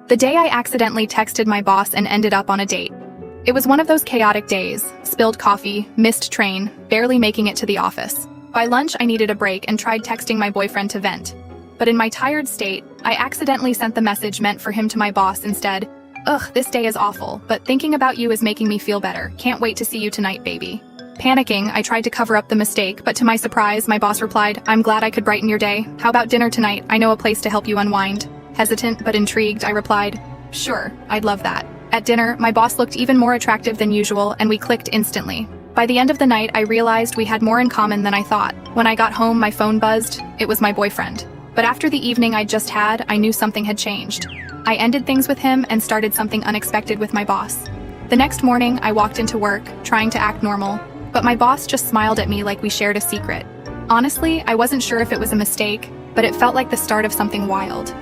The day I accidentally texted my boss and ended up on a date. It was one of those chaotic days: spilled coffee, missed train, barely making it to the office. By lunch, I needed a break and tried texting my boyfriend to vent. But in my tired state, I accidentally sent the message meant for him to my boss instead. Ugh, this day is awful, but thinking about you is making me feel better. Can't wait to see you tonight, baby. Panicking, I tried to cover up the mistake, but to my surprise, my boss replied, "I'm glad I could brighten your day. How about dinner tonight? I know a place to help you unwind." Hesitant but intrigued, I replied, "Sure, I'd love that." At dinner, my boss looked even more attractive than usual, and we clicked instantly. By the end of the night, I realized we had more in common than I thought. When I got home, my phone buzzed. It was my boyfriend. But after the evening I just had, I knew something had changed. I ended things with him and started something unexpected with my boss. The next morning, I walked into work, trying to act normal, but my boss just smiled at me like we shared a secret. Honestly, I wasn't sure if it was a mistake, but it felt like the start of something wild.